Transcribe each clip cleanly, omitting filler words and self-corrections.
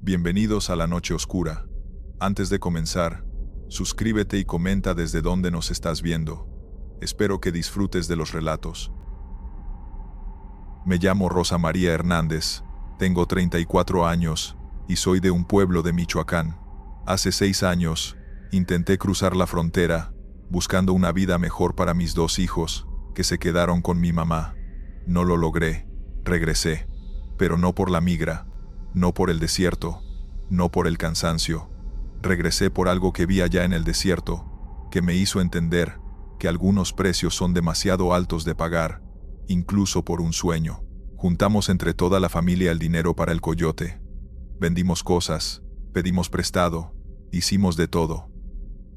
Bienvenidos a la noche oscura. Antes de comenzar, suscríbete y comenta desde dónde nos estás viendo. Espero que disfrutes de los relatos. Me llamo Rosa María Hernández, tengo 34 años y soy de un pueblo de Michoacán. Hace 6 años, intenté cruzar la frontera, buscando una vida mejor para mis 2 hijos, que se quedaron con mi mamá. No lo logré, regresé, pero no por la migra, no por el desierto, no por el cansancio. Regresé por algo que vi allá en el desierto, que me hizo entender que algunos precios son demasiado altos de pagar, incluso por un sueño. Juntamos entre toda la familia el dinero para el coyote. Vendimos cosas, pedimos prestado, hicimos de todo.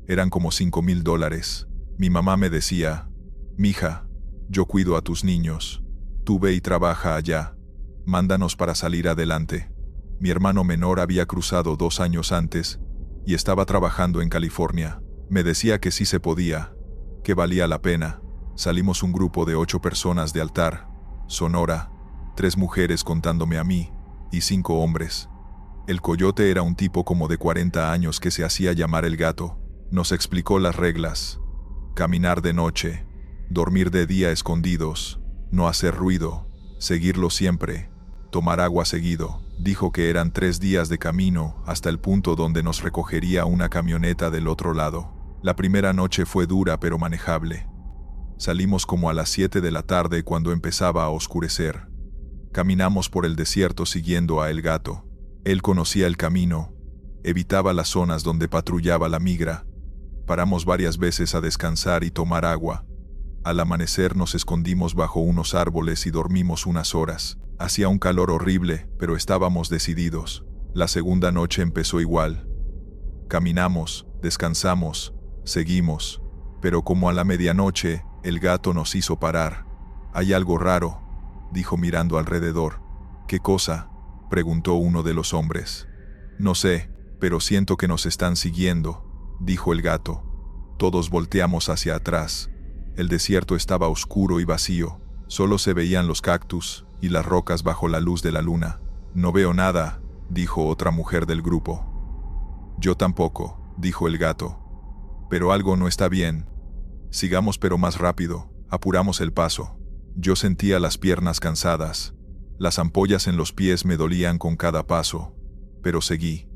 Eran como $5,000. Mi mamá me decía: «Mija, yo cuido a tus niños. Tú ve y trabaja allá. Mándanos para salir adelante». Mi hermano menor había cruzado 2 años antes y estaba trabajando en California. Me decía que sí se podía, que valía la pena. Salimos un grupo de 8 personas de Altar, Sonora, 3 mujeres contándome a mí, y 5 hombres. El coyote era un tipo como de 40 años que se hacía llamar el Gato. Nos explicó las reglas: caminar de noche, dormir de día escondidos, no hacer ruido, seguirlo siempre, tomar agua seguido. Dijo que eran 3 días de camino hasta el punto donde nos recogería una camioneta del otro lado. La primera noche fue dura pero manejable. Salimos como a las 7 de la tarde cuando empezaba a oscurecer. Caminamos por el desierto siguiendo a El Gato. Él conocía el camino, evitaba las zonas donde patrullaba la migra. Paramos varias veces a descansar y tomar agua. Al amanecer nos escondimos bajo unos árboles y dormimos unas horas. Hacía un calor horrible, pero estábamos decididos. La segunda noche empezó igual. Caminamos, descansamos, seguimos. Pero como a la medianoche, el Gato nos hizo parar. «Hay algo raro», dijo mirando alrededor. «¿Qué cosa?», preguntó uno de los hombres. «No sé, pero siento que nos están siguiendo», dijo el Gato. Todos volteamos hacia atrás. El desierto estaba oscuro y vacío. Solo se veían los cactus y las rocas bajo la luz de la luna. «No veo nada», dijo otra mujer del grupo. «Yo tampoco», dijo el Gato. «Pero algo no está bien. Sigamos pero más rápido». Apuramos el paso. Yo sentía las piernas cansadas. Las ampollas en los pies me dolían con cada paso. Pero seguí.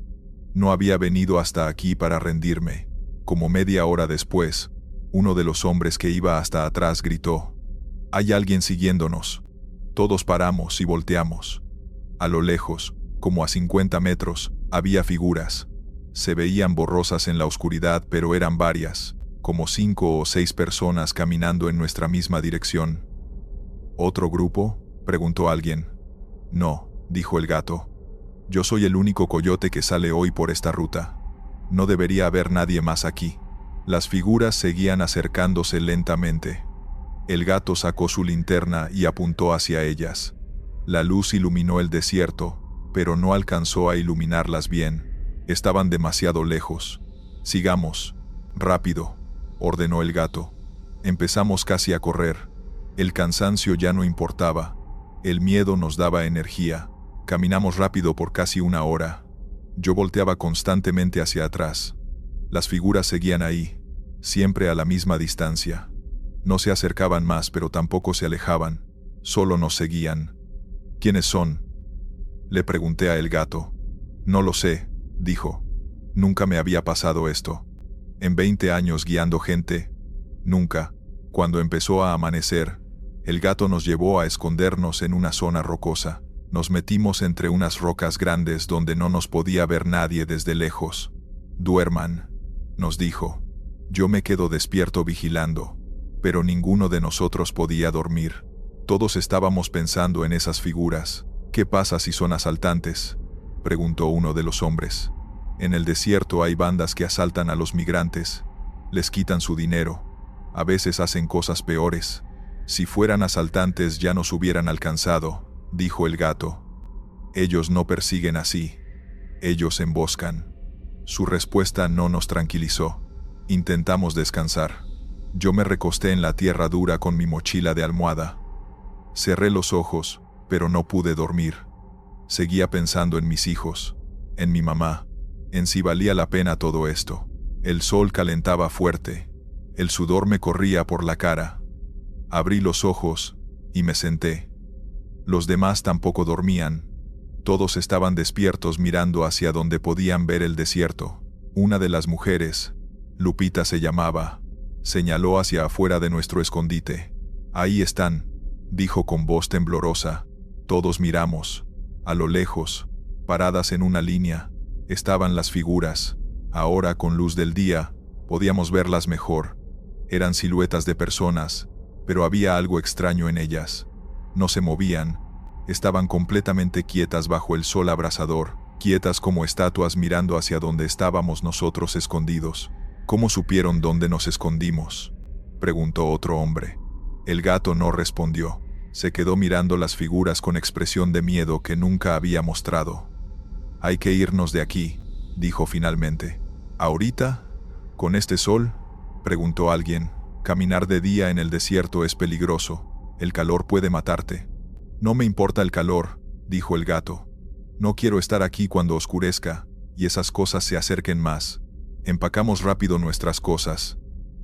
No había venido hasta aquí para rendirme. Como media hora después, uno de los hombres que iba hasta atrás gritó: «Hay alguien siguiéndonos». Todos paramos y volteamos. A lo lejos, como a 50 metros, había figuras. Se veían borrosas en la oscuridad, pero eran varias, como 5 o 6 personas caminando en nuestra misma dirección. «¿Otro grupo?», preguntó alguien. «No», dijo el Gato. «Yo soy el único coyote que sale hoy por esta ruta. No debería haber nadie más aquí». Las figuras seguían acercándose lentamente. El Gato sacó su linterna y apuntó hacia ellas. La luz iluminó el desierto, pero no alcanzó a iluminarlas bien. Estaban demasiado lejos. «Sigamos. Rápido», ordenó el Gato. Empezamos casi a correr. El cansancio ya no importaba. El miedo nos daba energía. Caminamos rápido por casi 1 hora. Yo volteaba constantemente hacia atrás. Las figuras seguían ahí, siempre a la misma distancia. No se acercaban más, pero tampoco se alejaban. Solo nos seguían. «¿Quiénes son?», le pregunté a el Gato. «No lo sé», dijo. «Nunca me había pasado esto. En 20 años guiando gente, nunca». Cuando empezó a amanecer, el Gato nos llevó a escondernos en una zona rocosa. Nos metimos entre unas rocas grandes donde no nos podía ver nadie desde lejos. «Duerman», nos dijo. «Yo me quedo despierto vigilando». Pero ninguno de nosotros podía dormir. Todos estábamos pensando en esas figuras. «¿Qué pasa si son asaltantes?», preguntó uno de los hombres. «En el desierto hay bandas que asaltan a los migrantes. Les quitan su dinero. A veces hacen cosas peores. Si fueran asaltantes ya nos hubieran alcanzado», dijo el Gato. «Ellos no persiguen así. Ellos emboscan». Su respuesta no nos tranquilizó. Intentamos descansar. Yo me recosté en la tierra dura con mi mochila de almohada. Cerré los ojos, pero no pude dormir. Seguía pensando en mis hijos. en mi mamá, en si valía la pena todo esto. El sol calentaba fuerte. El sudor me corría por la cara. Abrí los ojos y me senté. Los demás tampoco dormían. Todos estaban despiertos mirando hacia donde podían ver el desierto. Una de las mujeres, Lupita se llamaba, señaló hacia afuera de nuestro escondite. Ahí están, dijo con voz temblorosa. Todos miramos. A lo lejos, paradas en una línea, estaban las figuras. Ahora, con luz del día, podíamos verlas mejor. Eran siluetas de personas, pero había algo extraño en ellas. No se movían. Estaban completamente quietas bajo el sol abrasador, quietas como estatuas mirando hacia donde estábamos nosotros escondidos. ¿Cómo supieron dónde nos escondimos?, preguntó otro hombre. El gato no respondió. Se quedó mirando las figuras con expresión de miedo que nunca había mostrado. Hay que irnos de aquí, dijo finalmente. ¿Ahorita? ¿Con este sol?, preguntó alguien. Caminar de día en el desierto es peligroso. El calor puede matarte. No me importa el calor, dijo el gato. No quiero estar aquí cuando oscurezca y esas cosas se acerquen más. Empacamos rápido nuestras cosas.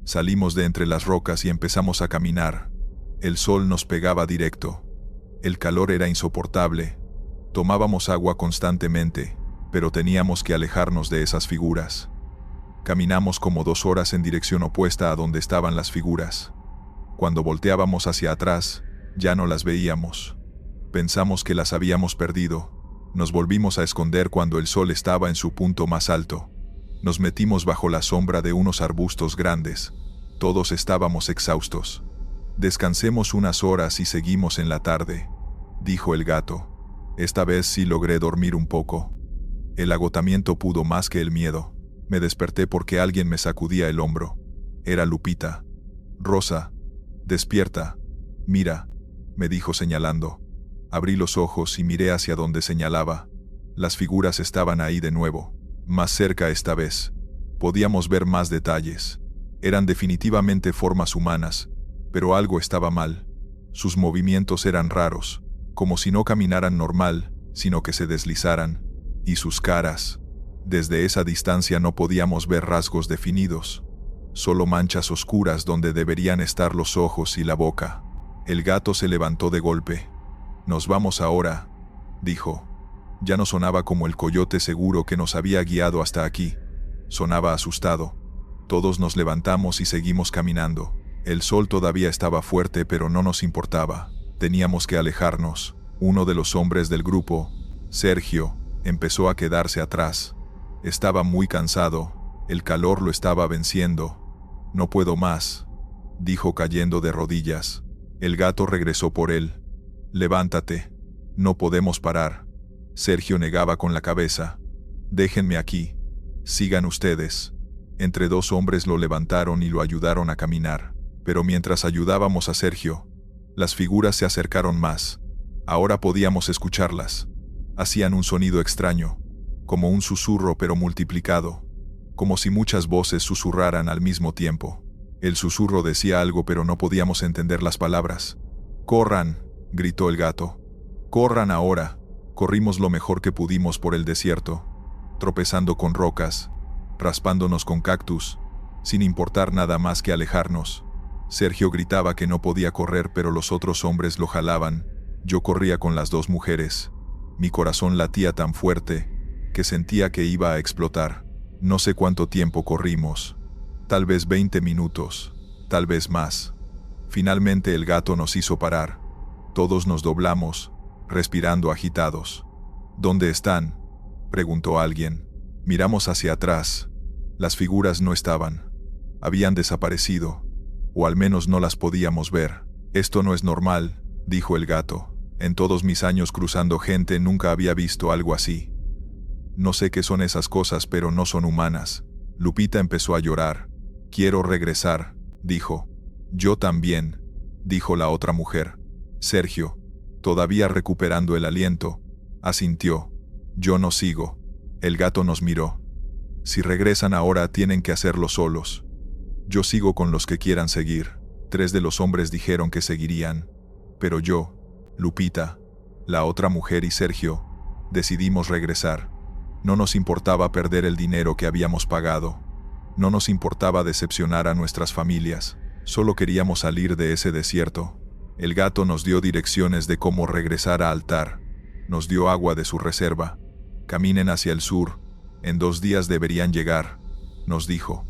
Salimos de entre las rocas y empezamos a caminar. El sol nos pegaba directo. El calor era insoportable. Tomábamos agua constantemente, pero teníamos que alejarnos de esas figuras. Caminamos como 2 horas en dirección opuesta a donde estaban las figuras. Cuando volteábamos hacia atrás, ya no las veíamos. Pensamos que las habíamos perdido. Nos volvimos a esconder cuando el sol estaba en su punto más alto. Nos metimos bajo la sombra de unos arbustos grandes. Todos estábamos exhaustos. Descansemos unas horas y seguimos en la tarde, dijo el gato. Esta vez sí logré dormir un poco. El agotamiento pudo más que el miedo. Me desperté porque alguien me sacudía el hombro. Era Lupita. Rosa, despierta. Mira, me dijo señalando. Abrí los ojos y miré hacia donde señalaba. Las figuras estaban ahí de nuevo, más cerca esta vez. Podíamos ver más detalles. Eran definitivamente formas humanas, pero algo estaba mal. Sus movimientos eran raros, como si no caminaran normal, sino que se deslizaran. Y sus caras. Desde esa distancia no podíamos ver rasgos definidos, solo manchas oscuras donde deberían estar los ojos y la boca. El gato se levantó de golpe. «Nos vamos ahora», dijo. Ya no sonaba como el coyote seguro que nos había guiado hasta aquí. Sonaba asustado. Todos nos levantamos y seguimos caminando. El sol todavía estaba fuerte, pero no nos importaba. Teníamos que alejarnos. Uno de los hombres del grupo, Sergio, empezó a quedarse atrás. Estaba muy cansado. El calor lo estaba venciendo. «No puedo más», dijo cayendo de rodillas. El gato regresó por él. «Levántate. No podemos parar». Sergio negaba con la cabeza. «Déjenme aquí. Sigan ustedes». Entre 2 hombres lo levantaron y lo ayudaron a caminar. Pero mientras ayudábamos a Sergio, las figuras se acercaron más. Ahora podíamos escucharlas. Hacían un sonido extraño, como un susurro pero multiplicado, como si muchas voces susurraran al mismo tiempo. El susurro decía algo pero no podíamos entender las palabras. «¡Corran!», gritó el gato. «¡Corran ahora!». Corrimos lo mejor que pudimos por el desierto, tropezando con rocas, raspándonos con cactus, sin importar nada más que alejarnos. Sergio gritaba que no podía correr, pero los otros hombres lo jalaban. Yo corría con las 2 mujeres. Mi corazón latía tan fuerte que sentía que iba a explotar. No sé cuánto tiempo corrimos. Tal vez 20 minutos, tal vez más. Finalmente el gato nos hizo parar. Todos nos doblamos, respirando agitados. «¿Dónde están?», preguntó alguien. Miramos hacia atrás. Las figuras no estaban. Habían desaparecido, o al menos no las podíamos ver. «Esto no es normal», dijo el gato. «En todos mis años cruzando gente nunca había visto algo así. No sé qué son esas cosas, pero no son humanas». Lupita empezó a llorar. «Quiero regresar», dijo. «Yo también», dijo la otra mujer. Sergio, todavía recuperando el aliento, asintió. «Yo no sigo». El gato nos miró. «Si regresan ahora tienen que hacerlo solos. Yo sigo con los que quieran seguir». 3 de los hombres dijeron que seguirían. Pero yo, Lupita, la otra mujer y Sergio, decidimos regresar. No nos importaba perder el dinero que habíamos pagado. No nos importaba decepcionar a nuestras familias. Solo queríamos salir de ese desierto. El gato nos dio direcciones de cómo regresar a Altar. Nos dio agua de su reserva. Caminen hacia el sur. En 2 días deberían llegar, nos dijo.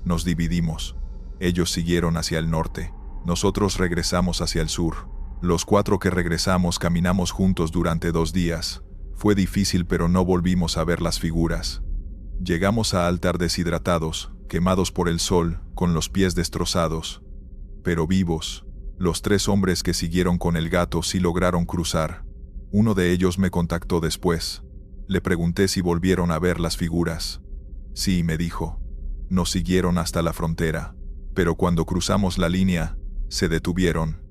Nos dividimos. Ellos siguieron hacia el norte. Nosotros regresamos hacia el sur. Los 4 que regresamos caminamos juntos durante 2 días. Fue difícil, pero no volvimos a ver las figuras. Llegamos a Altar deshidratados, quemados por el sol, con los pies destrozados. Pero vivos. Los 3 hombres que siguieron con el gato sí lograron cruzar. Uno de ellos me contactó después. Le pregunté si volvieron a ver las figuras. Sí, me dijo. Nos siguieron hasta la frontera. Pero cuando cruzamos la línea, se detuvieron.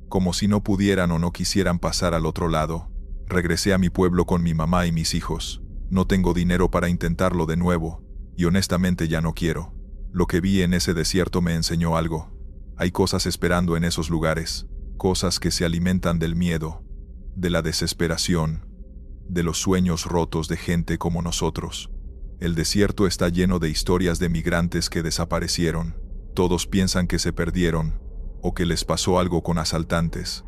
Como si no pudieran o no quisieran pasar al otro lado. Regresé a mi pueblo con mi mamá y mis hijos. No tengo dinero para intentarlo de nuevo, y honestamente ya no quiero. Lo que vi en ese desierto me enseñó algo. Hay cosas esperando en esos lugares, cosas que se alimentan del miedo, de la desesperación, de los sueños rotos de gente como nosotros. El desierto está lleno de historias de migrantes que desaparecieron. Todos piensan que se perdieron, o que les pasó algo con asaltantes.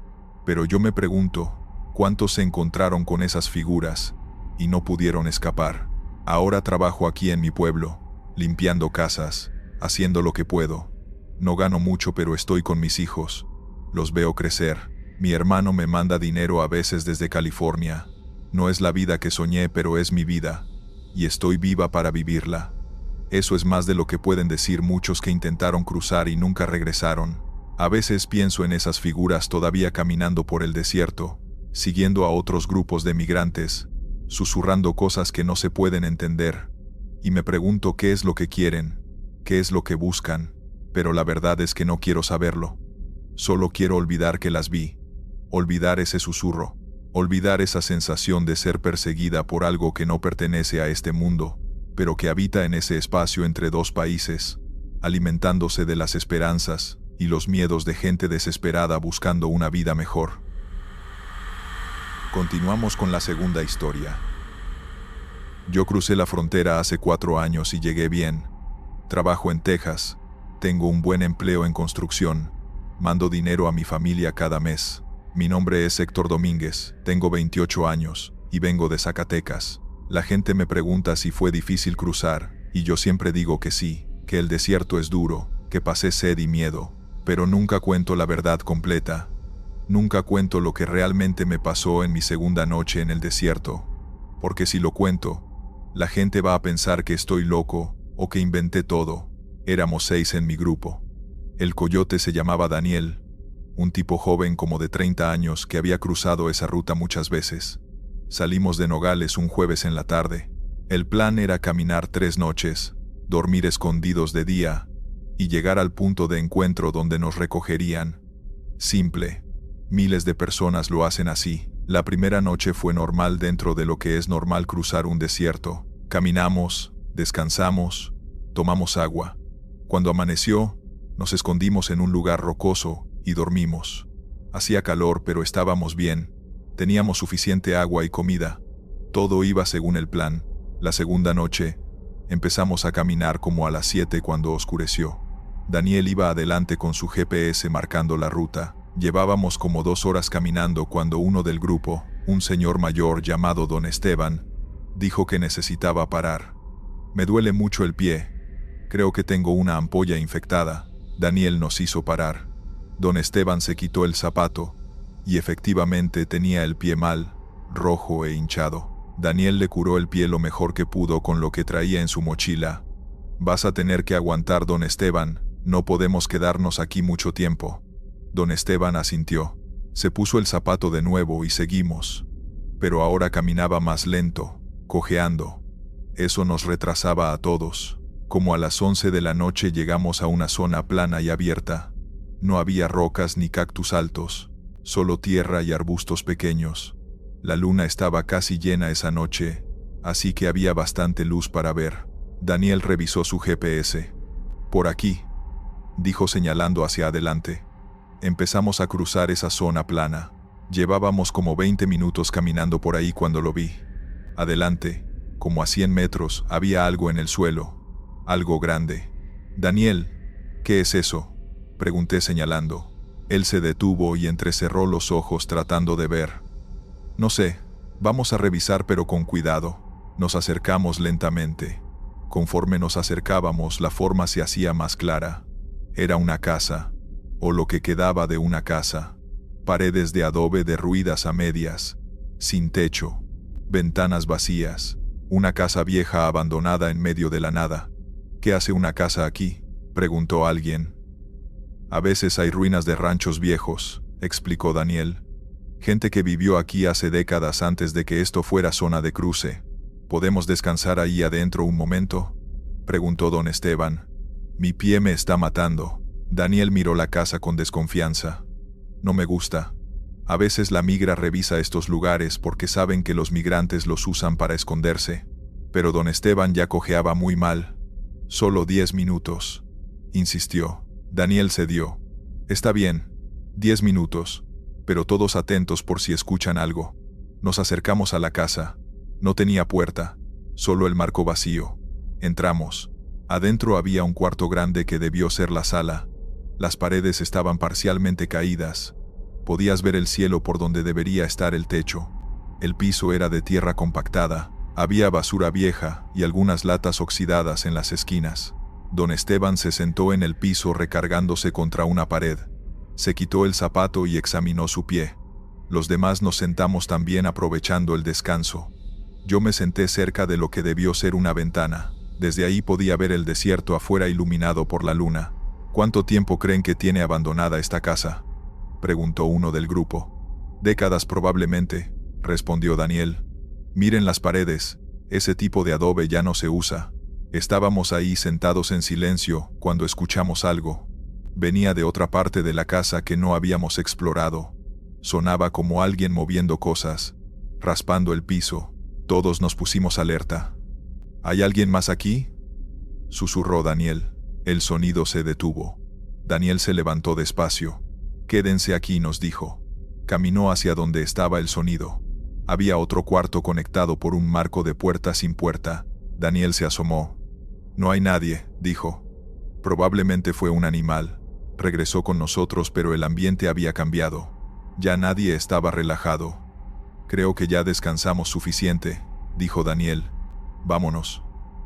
Pero yo me pregunto, ¿cuántos se encontraron con esas figuras y no pudieron escapar? Ahora trabajo aquí en mi pueblo, limpiando casas, haciendo lo que puedo. No gano mucho, pero estoy con mis hijos. Los veo crecer. Mi hermano me manda dinero a veces desde California. No es la vida que soñé, pero es mi vida, y estoy viva para vivirla. Eso es más de lo que pueden decir muchos que intentaron cruzar y nunca regresaron. A veces pienso en esas figuras todavía caminando por el desierto, siguiendo a otros grupos de migrantes, susurrando cosas que no se pueden entender, y me pregunto qué es lo que quieren, qué es lo que buscan, pero la verdad es que no quiero saberlo. Solo quiero olvidar que las vi, olvidar ese susurro, olvidar esa sensación de ser perseguida por algo que no pertenece a este mundo, pero que habita en ese espacio entre 2 países, alimentándose de las esperanzas y los miedos de gente desesperada buscando una vida mejor. Continuamos con la segunda historia. Yo crucé la frontera hace 4 años y llegué bien. Trabajo en Texas, tengo un buen empleo en construcción, mando dinero a mi familia cada mes. Mi nombre es Héctor Domínguez, tengo 28 años y vengo de Zacatecas. La gente me pregunta si fue difícil cruzar, y yo siempre digo que sí, que el desierto es duro, que pasé sed y miedo, pero nunca cuento la verdad completa. Nunca cuento lo que realmente me pasó en mi segunda noche en el desierto, porque si lo cuento, la gente va a pensar que estoy loco o que inventé todo. Éramos 6 en mi grupo. El coyote se llamaba Daniel, un tipo joven como de 30 años que había cruzado esa ruta muchas veces. Salimos de Nogales un jueves en la tarde. El plan era caminar 3 noches, dormir escondidos de día y llegar al punto de encuentro donde nos recogerían. Simple. Miles de personas lo hacen así. La primera noche fue normal dentro de lo que es normal cruzar un desierto. Caminamos, descansamos, tomamos agua. Cuando amaneció, nos escondimos en un lugar rocoso y dormimos. Hacía calor, pero estábamos bien. Teníamos suficiente agua y comida. Todo iba según el plan. La segunda noche, empezamos a caminar como a las 7 cuando oscureció. Daniel iba adelante con su GPS marcando la ruta. Llevábamos como 2 horas caminando cuando uno del grupo, un señor mayor llamado Don Esteban, dijo que necesitaba parar. Me duele mucho el pie. Creo que tengo una ampolla infectada. Daniel nos hizo parar. Don Esteban se quitó el zapato, y efectivamente tenía el pie mal, rojo e hinchado. Daniel le curó el pie lo mejor que pudo con lo que traía en su mochila. Vas a tener que aguantar, Don Esteban, no podemos quedarnos aquí mucho tiempo. Don Esteban asintió. Se puso el zapato de nuevo y seguimos. Pero ahora caminaba más lento, cojeando. Eso nos retrasaba a todos. Como a las 11 de la noche llegamos a una zona plana y abierta. No había rocas ni cactus altos, solo tierra y arbustos pequeños. La luna estaba casi llena esa noche, así que había bastante luz para ver. Daniel revisó su GPS. Por aquí, dijo señalando hacia adelante. Empezamos a cruzar esa zona plana. Llevábamos como 20 minutos caminando por ahí cuando lo vi. Adelante, Como a 100 metros, había algo en el suelo. Algo grande. Daniel, ¿qué es eso?, pregunté señalando. Él se detuvo y entrecerró los ojos tratando de ver. No sé, vamos a revisar pero con cuidado. Nos acercamos lentamente. Conforme nos acercábamos, la forma se hacía más clara. Era una casa, o lo que quedaba de una casa. Paredes de adobe derruidas a medias, sin techo, ventanas vacías, una casa vieja abandonada en medio de la nada. ¿Qué hace una casa aquí?, preguntó alguien. A veces hay ruinas de ranchos viejos, explicó Daniel. Gente que vivió aquí hace décadas antes de que esto fuera zona de cruce. ¿Podemos descansar ahí adentro un momento?, preguntó don Esteban. Mi pie me está matando. Daniel miró la casa con desconfianza. No me gusta. A veces la migra revisa estos lugares porque saben que los migrantes los usan para esconderse. Pero don Esteban ya cojeaba muy mal. Solo 10 minutos, insistió. Daniel cedió. Está bien, 10 minutos, pero todos atentos por si escuchan algo. Nos acercamos a la casa. No tenía puerta, solo el marco vacío. Entramos. Adentro había un cuarto grande que debió ser la sala. Las paredes estaban parcialmente caídas. Podías ver el cielo por donde debería estar el techo. El piso era de tierra compactada. Había basura vieja y algunas latas oxidadas en las esquinas. Don Esteban se sentó en el piso recargándose contra una pared. Se quitó el zapato y examinó su pie. Los demás nos sentamos también aprovechando el descanso. Yo me senté cerca de lo que debió ser una ventana. Desde ahí podía ver el desierto afuera iluminado por la luna. ¿Cuánto tiempo creen que tiene abandonada esta casa?, preguntó uno del grupo. Décadas probablemente, respondió Daniel. Miren las paredes, ese tipo de adobe ya no se usa. Estábamos ahí sentados en silencio cuando escuchamos algo. Venía de otra parte de la casa que no habíamos explorado. Sonaba como alguien moviendo cosas, raspando el piso. Todos nos pusimos alerta. ¿Hay alguien más aquí?, susurró Daniel. El sonido se detuvo. Daniel se levantó despacio. Quédense aquí, nos dijo. Caminó hacia donde estaba el sonido. Había otro cuarto conectado por un marco de puerta sin puerta. Daniel se asomó. No hay nadie, dijo. Probablemente fue un animal. Regresó con nosotros, pero el ambiente había cambiado. Ya nadie estaba relajado. Creo que ya descansamos suficiente, dijo Daniel. Vámonos.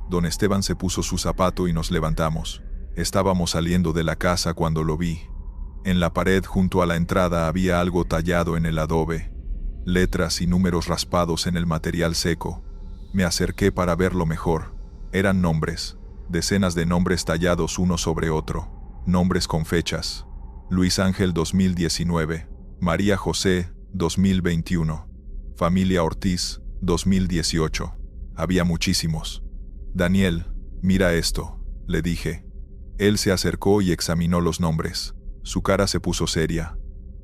Don Esteban se puso su zapato y nos levantamos. Estábamos saliendo de la casa cuando lo vi. En la pared junto a la entrada había algo tallado en el adobe. Letras y números raspados en el material seco. Me acerqué para verlo mejor. Eran nombres. Decenas de nombres tallados uno sobre otro. Nombres con fechas. Luis Ángel 2019. María José 2021. Familia Ortiz 2018. Había muchísimos. Daniel, mira esto, le dije. Él se acercó y examinó los nombres. Su cara se puso seria.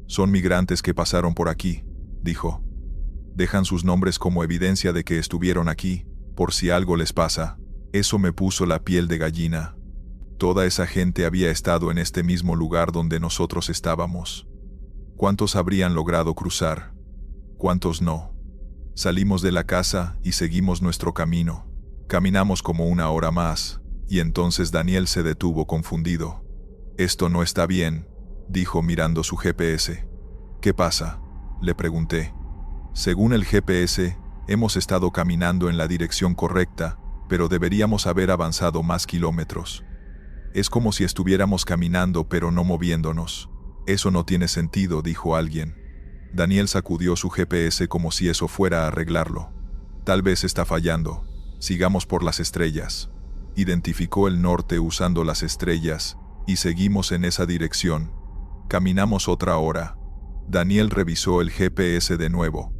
Son migrantes que pasaron por aquí, dijo. Dejan sus nombres como evidencia de que estuvieron aquí, por si algo les pasa. Eso me puso la piel de gallina. Toda esa gente había estado en este mismo lugar donde nosotros estábamos. ¿Cuántos habrían logrado cruzar? ¿Cuántos no? Salimos de la casa y seguimos nuestro camino. Caminamos como 1 hora más, y entonces Daniel se detuvo confundido. Esto no está bien, dijo mirando su GPS. ¿Qué pasa?, le pregunté. Según el GPS, hemos estado caminando en la dirección correcta, pero deberíamos haber avanzado más kilómetros. Es como si estuviéramos caminando pero no moviéndonos. Eso no tiene sentido, dijo alguien. Daniel sacudió su GPS como si eso fuera a arreglarlo. Tal vez está fallando. Sigamos por las estrellas. Identificó el norte usando las estrellas, y seguimos en esa dirección. Caminamos otra hora. Daniel revisó el GPS de nuevo.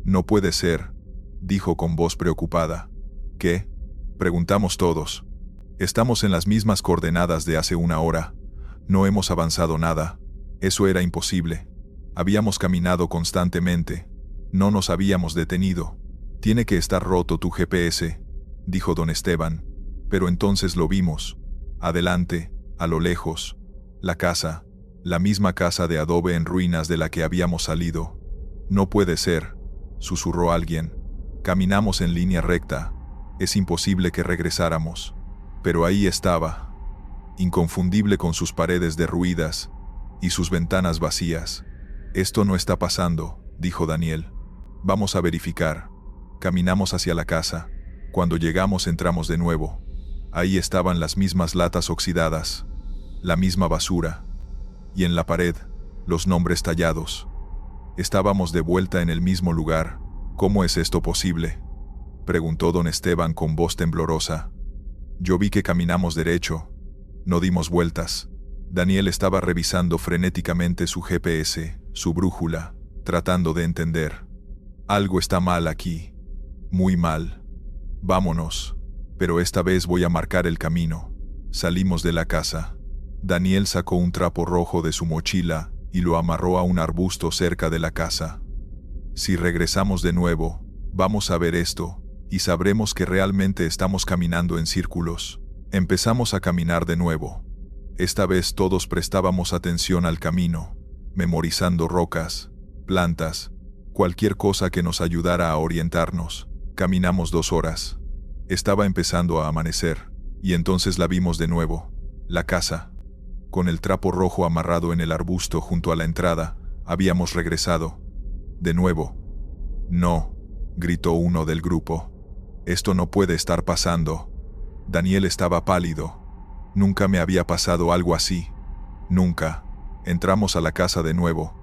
No puede ser, dijo con voz preocupada. ¿Qué?, preguntamos todos. Estamos en las mismas coordenadas de hace 1 hora. No hemos avanzado nada. Eso era imposible. Habíamos caminado constantemente. No nos habíamos detenido. Tiene que estar roto tu GPS, dijo don Esteban. Pero entonces lo vimos. Adelante, a lo lejos. La casa. La misma casa de adobe en ruinas de la que habíamos salido. No puede ser, susurró alguien. Caminamos en línea recta. Es imposible que regresáramos. Pero ahí estaba, inconfundible con sus paredes derruidas y sus ventanas vacías. Esto no está pasando, dijo Daniel. Vamos a verificar. Caminamos hacia la casa. Cuando llegamos entramos de nuevo. Ahí estaban las mismas latas oxidadas, la misma basura, y en la pared, los nombres tallados. Estábamos de vuelta en el mismo lugar. ¿Cómo es esto posible?, preguntó don Esteban con voz temblorosa. Yo vi que caminamos derecho. No dimos vueltas. Daniel estaba revisando frenéticamente su GPS, su brújula, tratando de entender. Algo está mal aquí. Muy mal. Vámonos. Pero esta vez voy a marcar el camino. Salimos de la casa. Daniel sacó un trapo rojo de su mochila y lo amarró a un arbusto cerca de la casa. Si regresamos de nuevo, vamos a ver esto, y sabremos que realmente estamos caminando en círculos. Empezamos a caminar de nuevo. Esta vez todos prestábamos atención al camino, memorizando rocas, plantas, cualquier cosa que nos ayudara a orientarnos. Caminamos 2 horas. Estaba empezando a amanecer, y entonces la vimos de nuevo, la casa. Con el trapo rojo amarrado en el arbusto junto a la entrada, habíamos regresado. De nuevo. No, gritó uno del grupo. Esto no puede estar pasando. Daniel estaba pálido. Nunca me había pasado algo así. Nunca. Entramos a la casa de nuevo.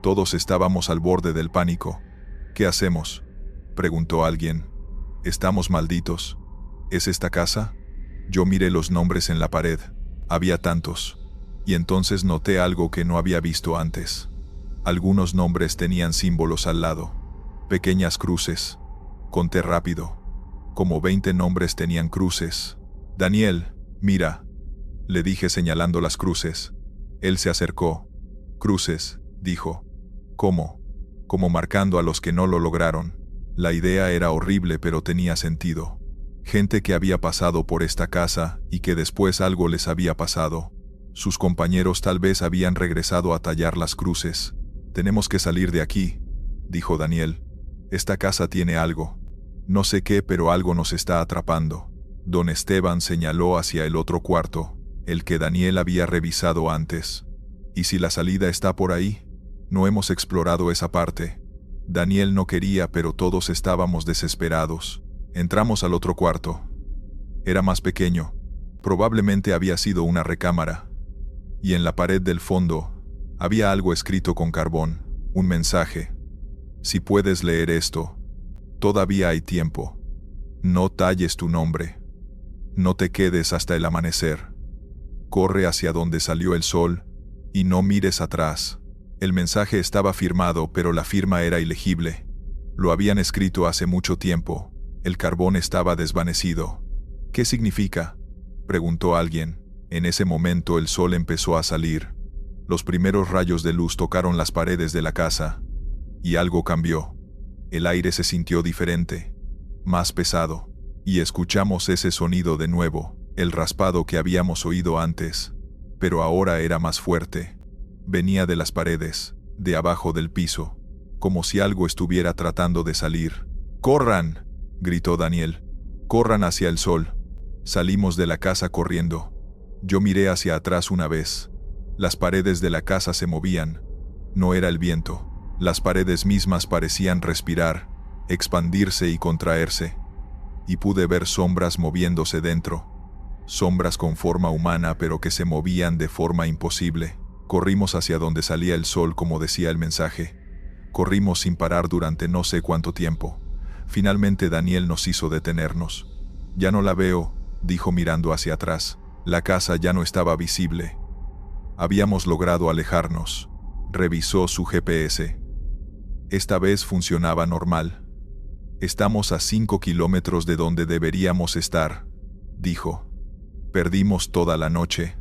Todos estábamos al borde del pánico. ¿Qué hacemos?, preguntó alguien. Estamos malditos. ¿Es esta casa? Yo miré los nombres en la pared. Había tantos. Y entonces noté algo que no había visto antes. Algunos nombres tenían símbolos al lado. Pequeñas cruces. Conté rápido. Como 20 nombres tenían cruces. Daniel, mira, le dije señalando las cruces. Él se acercó. Cruces, dijo. ¿Cómo? Como marcando a los que no lo lograron. La idea era horrible, pero tenía sentido. Gente que había pasado por esta casa y que después algo les había pasado. Sus compañeros tal vez habían regresado a tallar las cruces. Tenemos que salir de aquí, dijo Daniel. Esta casa tiene algo. No sé qué, pero algo nos está atrapando. Don Esteban señaló hacia el otro cuarto, el que Daniel había revisado antes. ¿Y si la salida está por ahí? No hemos explorado esa parte. Daniel no quería, pero todos estábamos desesperados. Entramos al otro cuarto. Era más pequeño. Probablemente había sido una recámara. Y en la pared del fondo había algo escrito con carbón, un mensaje. Si puedes leer esto, todavía hay tiempo. No talles tu nombre. No te quedes hasta el amanecer. Corre hacia donde salió el sol y no mires atrás. El mensaje estaba firmado, pero la firma era ilegible. Lo habían escrito hace mucho tiempo. El carbón estaba desvanecido. ¿Qué significa?, preguntó alguien. En ese momento el sol empezó a salir. Los primeros rayos de luz tocaron las paredes de la casa. Y algo cambió. El aire se sintió diferente, más pesado. Y escuchamos ese sonido de nuevo, el raspado que habíamos oído antes. Pero ahora era más fuerte. Venía de las paredes, de abajo del piso, como si algo estuviera tratando de salir. ¡Corran!, gritó Daniel. ¡Corran hacia el sol! Salimos de la casa corriendo. Yo miré hacia atrás una vez. Las paredes de la casa se movían. No era el viento. Las paredes mismas parecían respirar, expandirse y contraerse. Y pude ver sombras moviéndose dentro. Sombras con forma humana, pero que se movían de forma imposible. Corrimos hacia donde salía el sol, como decía el mensaje. Corrimos sin parar durante no sé cuánto tiempo. Finalmente Daniel nos hizo detenernos. Ya no la veo, dijo mirando hacia atrás. La casa ya no estaba visible. Habíamos logrado alejarnos. Revisó su GPS. Esta vez funcionaba normal. Estamos a 5 kilómetros de donde deberíamos estar, dijo. Perdimos toda la noche,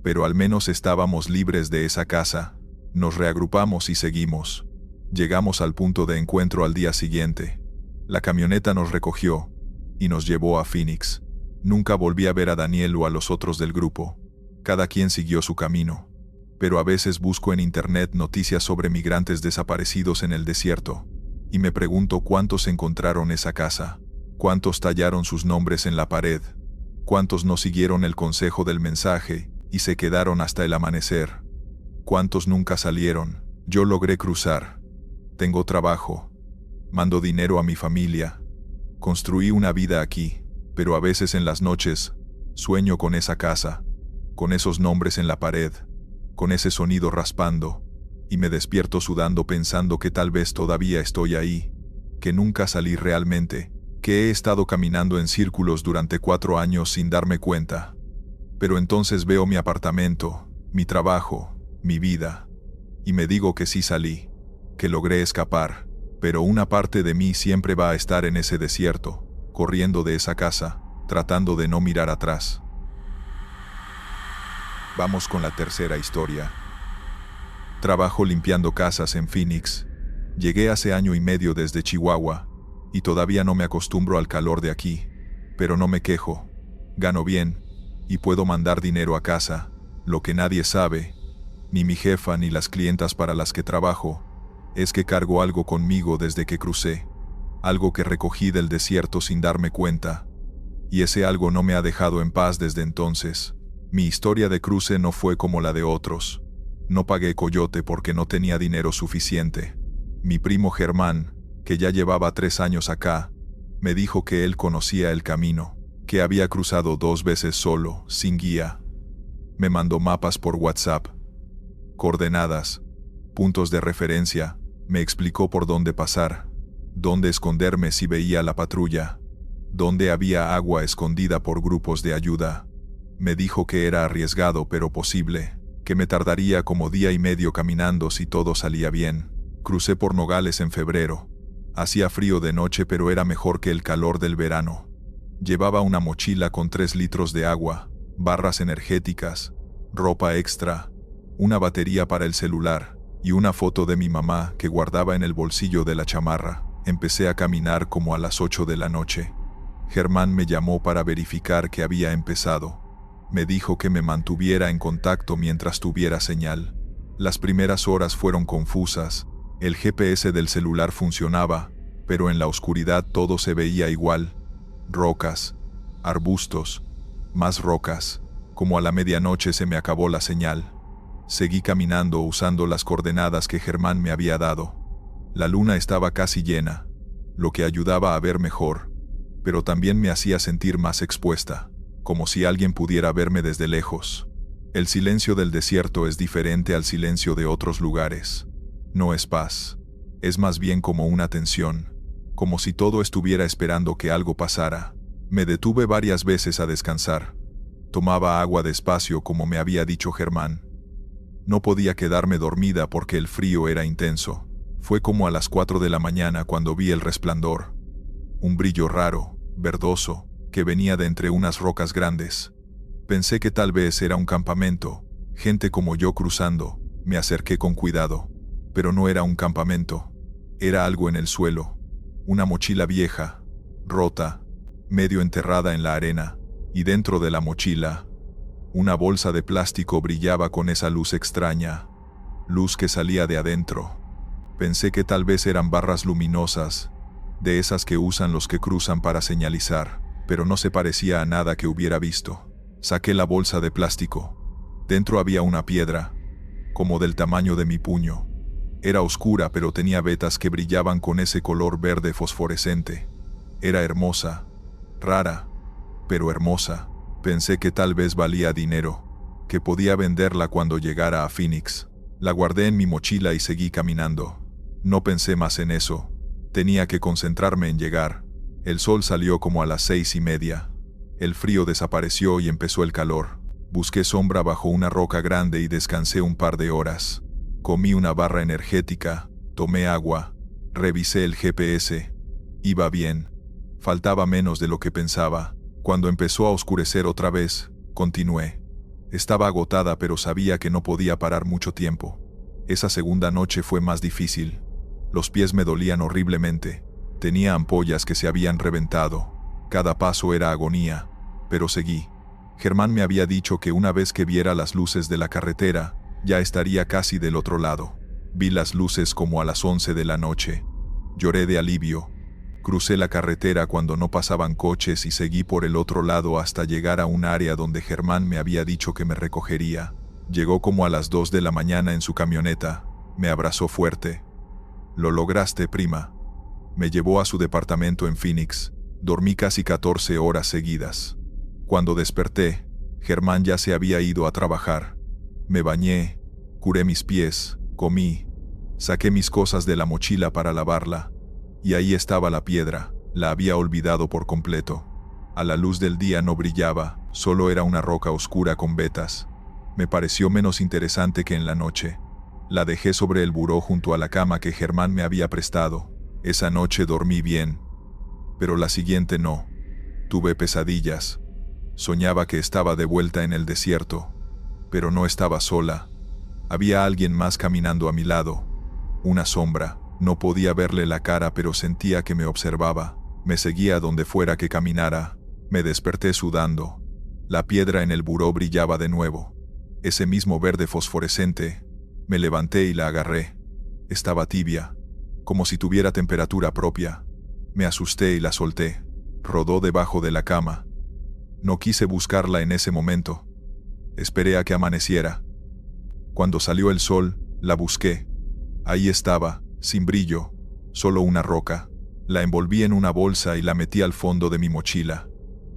pero al menos estábamos libres de esa casa. Nos reagrupamos y seguimos. Llegamos al punto de encuentro al día siguiente. La camioneta nos recogió y nos llevó a Phoenix. Nunca volví a ver a Daniel o a los otros del grupo. Cada quien siguió su camino. Pero a veces busco en internet noticias sobre migrantes desaparecidos en el desierto, y me pregunto cuántos encontraron esa casa, ¿Cuántos tallaron sus nombres en la pared? ¿Cuántos no siguieron el consejo del mensaje y se quedaron hasta el amanecer? ¿Cuántos nunca salieron? Yo logré cruzar. Tengo trabajo. Mando dinero a mi familia. Construí una vida aquí, pero a veces en las noches sueño con esa casa, con esos nombres en la pared, con ese sonido raspando, y me despierto sudando pensando que tal vez todavía estoy ahí, que nunca salí realmente, que he estado caminando en círculos durante 4 años sin darme cuenta. Pero entonces veo mi apartamento, mi trabajo, mi vida, y me digo que sí salí, que logré escapar, pero una parte de mí siempre va a estar en ese desierto, corriendo de esa casa, tratando de no mirar atrás. Vamos con la tercera historia. Trabajo limpiando casas en Phoenix. Llegué hace 1 año y medio desde Chihuahua, y todavía no me acostumbro al calor de aquí, pero no me quejo. Gano bien, y puedo mandar dinero a casa. Lo que nadie sabe, ni mi jefa ni las clientas para las que trabajo, es que cargo algo conmigo desde que crucé, algo que recogí del desierto sin darme cuenta, y ese algo no me ha dejado en paz desde entonces. Mi historia de cruce no fue como la de otros. No pagué coyote porque no tenía dinero suficiente. Mi primo Germán, que ya llevaba 3 años acá, me dijo que él conocía el camino, que había cruzado 2 veces solo, sin guía. Me mandó mapas por WhatsApp, coordenadas, puntos de referencia, me explicó por dónde pasar, dónde esconderme si veía la patrulla, dónde había agua escondida por grupos de ayuda. Me dijo que era arriesgado pero posible, que me tardaría como 1 día y medio caminando si todo salía bien. Crucé por Nogales en febrero. Hacía frío de noche pero era mejor que el calor del verano. Llevaba una mochila con 3 litros de agua, barras energéticas, ropa extra, una batería para el celular y una foto de mi mamá que guardaba en el bolsillo de la chamarra. Empecé a caminar como a las 8 de la noche. Germán me llamó para verificar que había empezado. Me dijo que me mantuviera en contacto mientras tuviera señal. Las primeras horas fueron confusas. El GPS del celular funcionaba, pero en la oscuridad todo se veía igual. Rocas, arbustos, más rocas. Como a la medianoche se me acabó la señal. Seguí caminando usando las coordenadas que Germán me había dado. La luna estaba casi llena, lo que ayudaba a ver mejor, pero también me hacía sentir más expuesta, como si alguien pudiera verme desde lejos. El silencio del desierto es diferente al silencio de otros lugares. No es paz, es más bien como una tensión, como si todo estuviera esperando que algo pasara. Me detuve varias veces a descansar. Tomaba agua despacio como me había dicho Germán. No podía quedarme dormida porque el frío era intenso. Fue como a las 4 de la mañana cuando vi el resplandor. Un brillo raro, verdoso, que venía de entre unas rocas grandes. Pensé que tal vez era un campamento, gente como yo cruzando. Me acerqué con cuidado, pero no era un campamento. Era algo en el suelo, una mochila vieja, rota, medio enterrada en la arena, y dentro de la mochila, una bolsa de plástico brillaba con esa luz extraña, luz que salía de adentro. Pensé que tal vez eran barras luminosas, de esas que usan los que cruzan para señalizar, pero no se parecía a nada que hubiera visto. Saqué la bolsa de plástico. Dentro había una piedra, como del tamaño de mi puño. Era oscura pero tenía vetas que brillaban con ese color verde fosforescente. Era hermosa, rara, pero hermosa. Pensé que tal vez valía dinero, que podía venderla cuando llegara a Phoenix. La guardé en mi mochila y seguí caminando. No pensé más en eso. Tenía que concentrarme en llegar. El sol salió como a las 6:30. El frío desapareció y empezó el calor. Busqué sombra bajo una roca grande y descansé un par de horas. Comí una barra energética, tomé agua, revisé el GPS. Iba bien. Faltaba menos de lo que pensaba. Cuando empezó a oscurecer otra vez, continué. Estaba agotada pero sabía que no podía parar mucho tiempo. Esa segunda noche fue más difícil. Los pies me dolían horriblemente. Tenía ampollas que se habían reventado. Cada paso era agonía, pero seguí. Germán me había dicho que una vez que viera las luces de la carretera, ya estaría casi del otro lado. Vi las luces como a las 11 de la noche. Lloré de alivio. Crucé la carretera cuando no pasaban coches y seguí por el otro lado hasta llegar a un área donde Germán me había dicho que me recogería. Llegó como a las 2 de la mañana en su camioneta. Me abrazó fuerte. «Lo lograste, prima». Me llevó a su departamento en Phoenix. Dormí casi 14 horas seguidas. Cuando desperté, Germán ya se había ido a trabajar. Me bañé, curé mis pies, comí, saqué mis cosas de la mochila para lavarla. Y ahí estaba la piedra. La había olvidado por completo. A la luz del día no brillaba, solo era una roca oscura con vetas. Me pareció menos interesante que en la noche. La dejé sobre el buró junto a la cama que Germán me había prestado. Esa noche dormí bien, pero la siguiente no. Tuve pesadillas. Soñaba que estaba de vuelta en el desierto, pero no estaba sola. Había alguien más caminando a mi lado. Una sombra. No podía verle la cara, pero sentía que me observaba. Me seguía donde fuera que caminara. Me desperté sudando. La piedra en el buró brillaba de nuevo. Ese mismo verde fosforescente. Me levanté y la agarré. Estaba tibia, como si tuviera temperatura propia. Me asusté y la solté. Rodó debajo de la cama. No quise buscarla en ese momento. Esperé a que amaneciera. Cuando salió el sol, la busqué. Ahí estaba, sin brillo, solo una roca. La envolví en una bolsa y la metí al fondo de mi mochila.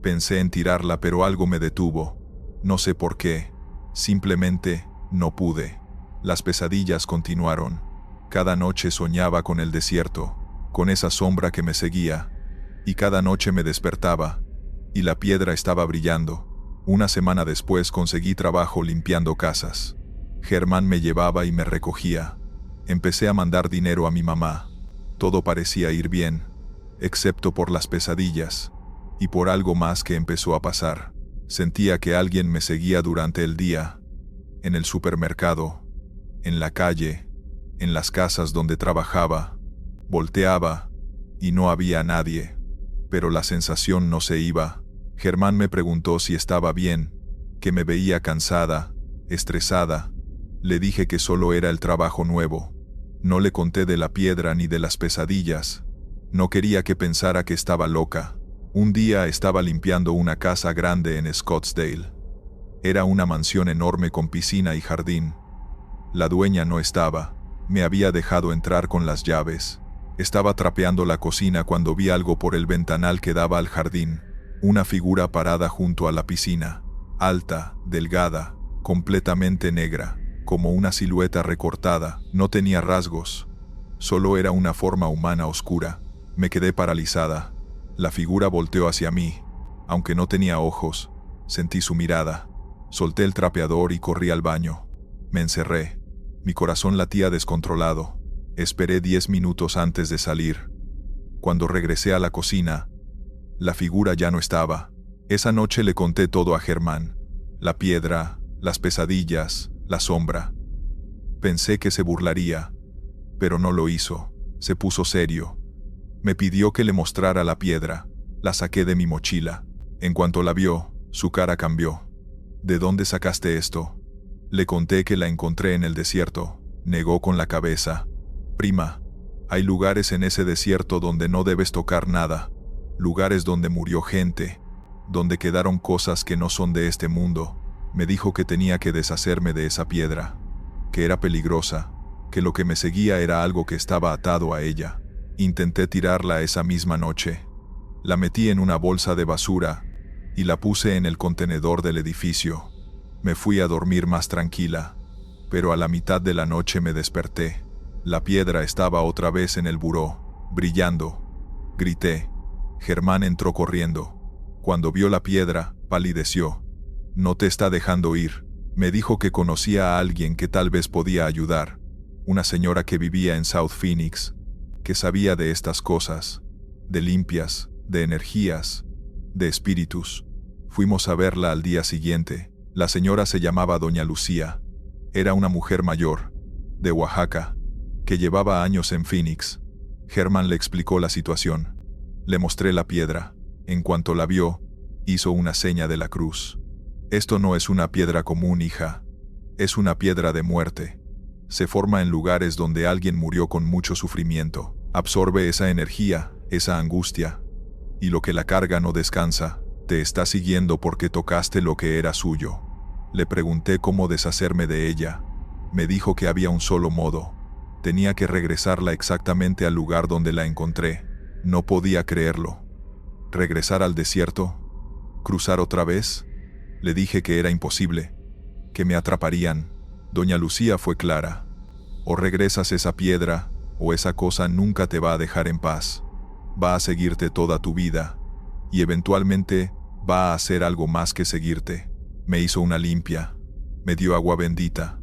Pensé en tirarla, pero algo me detuvo. No sé por qué. Simplemente, no pude. Las pesadillas continuaron. Cada noche soñaba con el desierto, con esa sombra que me seguía. Y cada noche me despertaba, y la piedra estaba brillando. Una semana después conseguí trabajo limpiando casas. Germán me llevaba y me recogía. Empecé a mandar dinero a mi mamá. Todo parecía ir bien, excepto por las pesadillas, y por algo más que empezó a pasar. Sentía que alguien me seguía durante el día, en el supermercado, en la calle, en las casas donde trabajaba. Volteaba, y no había nadie, pero la sensación no se iba. Germán me preguntó si estaba bien, que me veía cansada, estresada. Le dije que solo era el trabajo nuevo. No le conté de la piedra ni de las pesadillas. No quería que pensara que estaba loca. Un día estaba limpiando una casa grande en Scottsdale. Era una mansión enorme con piscina y jardín. La dueña no estaba. Me había dejado entrar con las llaves. Estaba trapeando la cocina cuando vi algo por el ventanal que daba al jardín. Una figura parada junto a la piscina. Alta, delgada, completamente negra, como una silueta recortada. No tenía rasgos. Solo era una forma humana oscura. Me quedé paralizada. La figura volteó hacia mí. Aunque no tenía ojos, sentí su mirada. Solté el trapeador y corrí al baño. Me encerré. Mi corazón latía descontrolado. Esperé 10 minutos antes de salir. Cuando regresé a la cocina, la figura ya no estaba. Esa noche le conté todo a Germán. La piedra, las pesadillas, la sombra. Pensé que se burlaría, pero no lo hizo. Se puso serio. Me pidió que le mostrara la piedra. La saqué de mi mochila. En cuanto la vio, su cara cambió. ¿De dónde sacaste esto? Le conté que la encontré en el desierto. Negó con la cabeza. Prima, hay lugares en ese desierto donde no debes tocar nada. Lugares donde murió gente, donde quedaron cosas que no son de este mundo. Me dijo que tenía que deshacerme de esa piedra, que era peligrosa, que lo que me seguía era algo que estaba atado a ella. Intenté tirarla esa misma noche. La metí en una bolsa de basura y la puse en el contenedor del edificio. Me fui a dormir más tranquila, pero a la mitad de la noche me desperté. La piedra estaba otra vez en el buró, brillando. Grité. Germán entró corriendo. Cuando vio la piedra, palideció. No te está dejando ir. Me dijo que conocía a alguien que tal vez podía ayudar. Una señora que vivía en South Phoenix, que sabía de estas cosas, de limpias, de energías, de espíritus. Fuimos a verla al día siguiente. La señora se llamaba Doña Lucía. Era una mujer mayor, de Oaxaca, que llevaba años en Phoenix. Germán le explicó la situación. Le mostré la piedra. En cuanto la vio, hizo una seña de la cruz. Esto no es una piedra común, hija. Es una piedra de muerte. Se forma en lugares donde alguien murió con mucho sufrimiento. Absorbe esa energía esa angustia, y lo que la carga no descansa, te está siguiendo porque tocaste lo que era suyo. Le pregunté cómo deshacerme de ella. Me dijo que había un solo modo. Tenía que regresarla exactamente al lugar donde la encontré. No podía creerlo. ¿Regresar al desierto? ¿Cruzar otra vez? Le dije que era imposible, que me atraparían. Doña Lucía fue clara. O regresas esa piedra, o esa cosa nunca te va a dejar en paz. Va a seguirte toda tu vida, y eventualmente va a hacer algo más que seguirte. Me hizo una limpia, me dio agua bendita,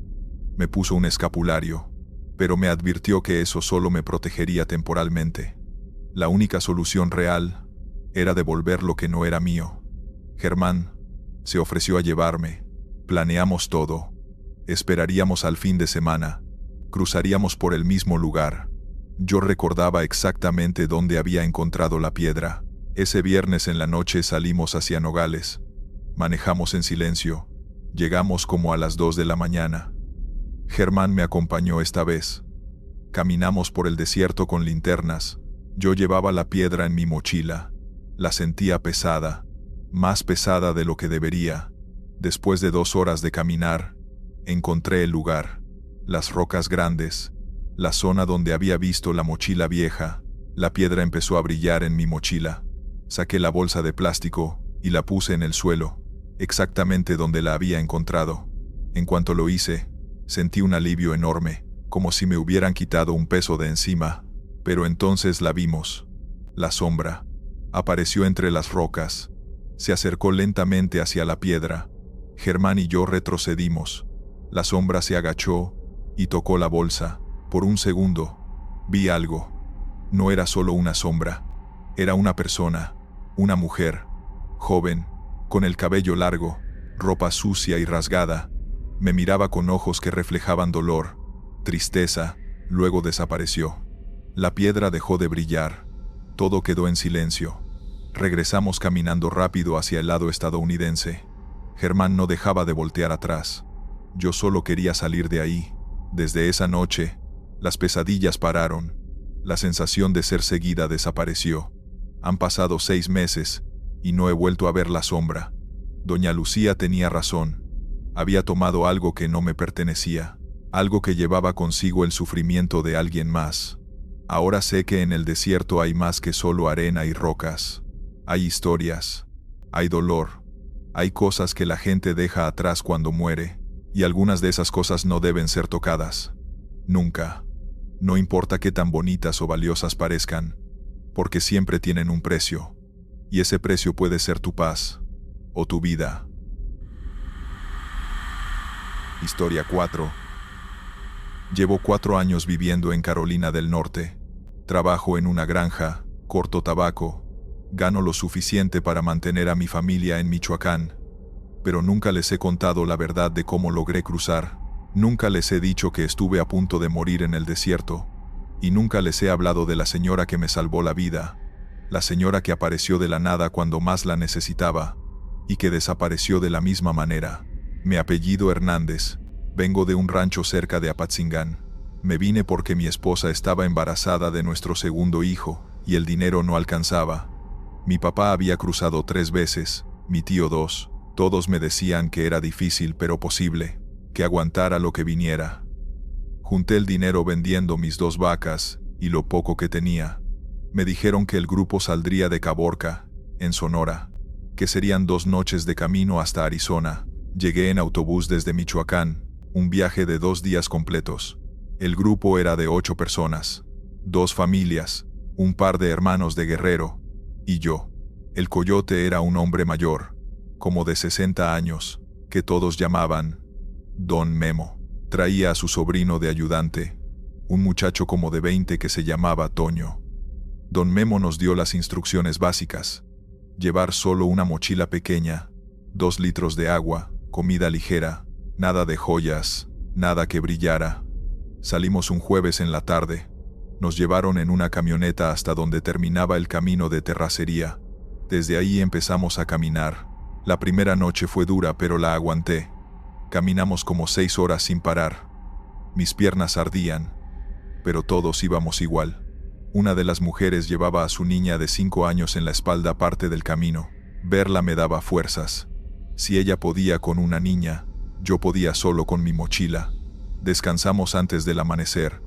me puso un escapulario, pero me advirtió que eso solo me protegería temporalmente. La única solución real era devolver lo que no era mío. Germán se ofreció a llevarme. Planeamos todo. Esperaríamos al fin de semana. Cruzaríamos por el mismo lugar. Yo recordaba exactamente dónde había encontrado la piedra. Ese viernes en la noche salimos hacia Nogales. Manejamos en silencio. Llegamos como a las 2 de la mañana. Germán me acompañó esta vez. Caminamos por el desierto con linternas. Yo llevaba la piedra en mi mochila. La sentía pesada, más pesada de lo que debería. Después de 2 horas de caminar, encontré el lugar, las rocas grandes, la zona donde había visto la mochila vieja. La piedra empezó a brillar en mi mochila. Saqué la bolsa de plástico y la puse en el suelo, exactamente donde la había encontrado. En cuanto lo hice, sentí un alivio enorme, como si me hubieran quitado un peso de encima. Pero entonces la vimos. La sombra apareció entre las rocas. Se acercó lentamente hacia la piedra. Germán y yo retrocedimos. La sombra se agachó y tocó la bolsa. Por un segundo, vi algo. No era solo una sombra. Era una persona, una mujer, joven, con el cabello largo, ropa sucia y rasgada. Me miraba con ojos que reflejaban dolor, tristeza, luego desapareció. La piedra dejó de brillar. Todo quedó en silencio. Regresamos caminando rápido hacia el lado estadounidense. Germán no dejaba de voltear atrás. Yo solo quería salir de ahí. Desde esa noche, las pesadillas pararon. La sensación de ser seguida desapareció. Han pasado 6 meses y no he vuelto a ver la sombra. Doña Lucía tenía razón. Había tomado algo que no me pertenecía, algo que llevaba consigo el sufrimiento de alguien más. Ahora sé que en el desierto hay más que solo arena y rocas. Hay historias, hay dolor, hay cosas que la gente deja atrás cuando muere, y algunas de esas cosas no deben ser tocadas. Nunca. No importa qué tan bonitas o valiosas parezcan, porque siempre tienen un precio, y ese precio puede ser tu paz o tu vida. Historia 4. Llevo 4 años viviendo en Carolina del Norte. Trabajo en una granja, corto tabaco, gano lo suficiente para mantener a mi familia en Michoacán, pero nunca les he contado la verdad de cómo logré cruzar. Nunca les he dicho que estuve a punto de morir en el desierto, y nunca les he hablado de la señora que me salvó la vida, la señora que apareció de la nada cuando más la necesitaba, y que desapareció de la misma manera. Mi apellido Hernández, vengo de un rancho cerca de Apatzingán. Me vine porque mi esposa estaba embarazada de nuestro segundo hijo, y el dinero no alcanzaba. Mi papá había cruzado 3 veces, mi tío 2, todos me decían que era difícil pero posible, que aguantara lo que viniera. Junté el dinero vendiendo mis 2 vacas, y lo poco que tenía. Me dijeron que el grupo saldría de Caborca, en Sonora, que serían 2 noches de camino hasta Arizona. Llegué en autobús desde Michoacán, un viaje de 2 días completos. El grupo era de 8 personas, 2 familias, un par de hermanos de Guerrero, y yo. El coyote era un hombre mayor, como de 60 años, que todos llamaban Don Memo. Traía a su sobrino de ayudante, un muchacho como de 20 que se llamaba Toño. Don Memo nos dio las instrucciones básicas: llevar solo una mochila pequeña, 2 litros de agua, comida ligera, nada de joyas, nada que brillara. Salimos un jueves en la tarde. Nos llevaron en una camioneta hasta donde terminaba el camino de terracería. Desde ahí empezamos a caminar. La primera noche fue dura, pero la aguanté. Caminamos como 6 horas sin parar. Mis piernas ardían, pero todos íbamos igual. Una de las mujeres llevaba a su niña de 5 años en la espalda parte del camino. Verla me daba fuerzas. Si ella podía con una niña, yo podía solo con mi mochila. Descansamos antes del amanecer,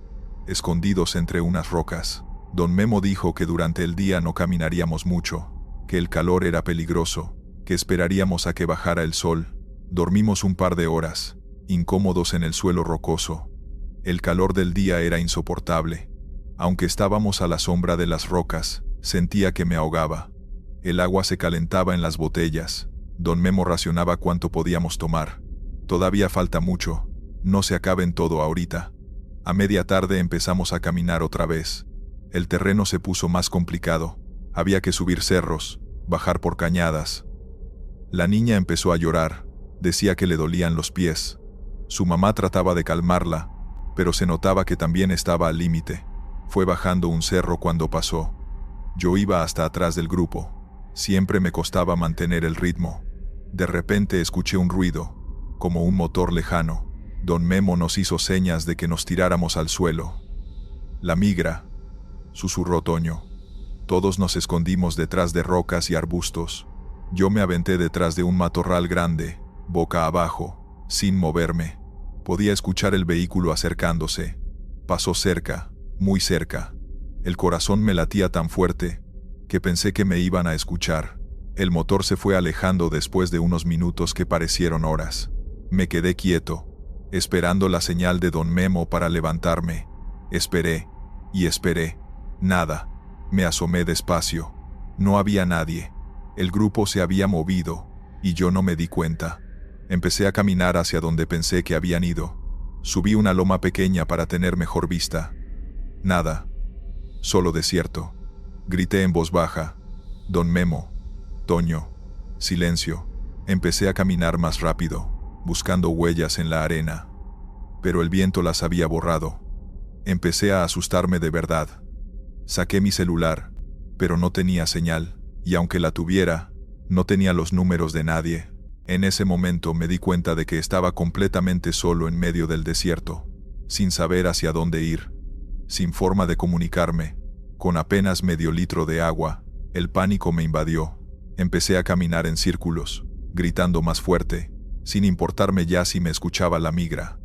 escondidos entre unas rocas. Don Memo dijo que durante el día no caminaríamos mucho, que el calor era peligroso, que esperaríamos a que bajara el sol. Dormimos un par de horas, incómodos en el suelo rocoso. El calor del día era insoportable. Aunque estábamos a la sombra de las rocas, sentía que me ahogaba. El agua se calentaba en las botellas. Don Memo racionaba cuánto podíamos tomar. Todavía falta mucho, no se acaben todo ahorita. A media tarde empezamos a caminar otra vez. El terreno se puso más complicado. Había que subir cerros, bajar por cañadas. La niña empezó a llorar, decía que le dolían los pies. Su mamá trataba de calmarla, pero se notaba que también estaba al límite. Fue bajando un cerro cuando pasó. Yo iba hasta atrás del grupo. Siempre me costaba mantener el ritmo. De repente escuché un ruido, como un motor lejano. Don Memo nos hizo señas de que nos tiráramos al suelo. «La migra», susurró Toño. Todos nos escondimos detrás de rocas y arbustos. Yo me aventé detrás de un matorral grande, boca abajo, sin moverme. Podía escuchar el vehículo acercándose. Pasó cerca, muy cerca. El corazón me latía tan fuerte que pensé que me iban a escuchar. El motor se fue alejando después de unos minutos que parecieron horas. Me quedé quieto, esperando la señal de Don Memo para levantarme. Esperé, y esperé. Nada. Me asomé despacio. No había nadie. El grupo se había movido, y yo no me di cuenta. Empecé a caminar hacia donde pensé que habían ido. Subí una loma pequeña para tener mejor vista. Nada. Solo desierto. Grité en voz baja. Don Memo. Toño. Silencio. Empecé a caminar más rápido, buscando huellas en la arena. Pero el viento las había borrado. Empecé a asustarme de verdad. Saqué mi celular, pero no tenía señal, y aunque la tuviera, no tenía los números de nadie. En ese momento me di cuenta de que estaba completamente solo en medio del desierto, sin saber hacia dónde ir, sin forma de comunicarme, con apenas medio litro de agua. El pánico me invadió. Empecé a caminar en círculos, gritando más fuerte, sin importarme ya si me escuchaba la migra.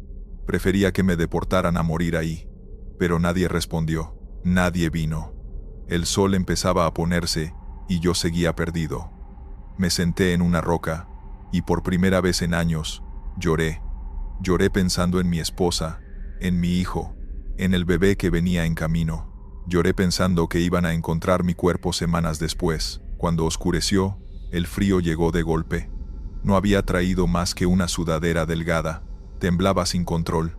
Prefería que me deportaran a morir ahí. Pero nadie respondió, nadie vino. El sol empezaba a ponerse, y yo seguía perdido. Me senté en una roca, y por primera vez en años, lloré. Lloré pensando en mi esposa, en mi hijo, en el bebé que venía en camino. Lloré pensando que iban a encontrar mi cuerpo semanas después. Cuando oscureció, el frío llegó de golpe. No había traído más que una sudadera delgada. Temblaba sin control.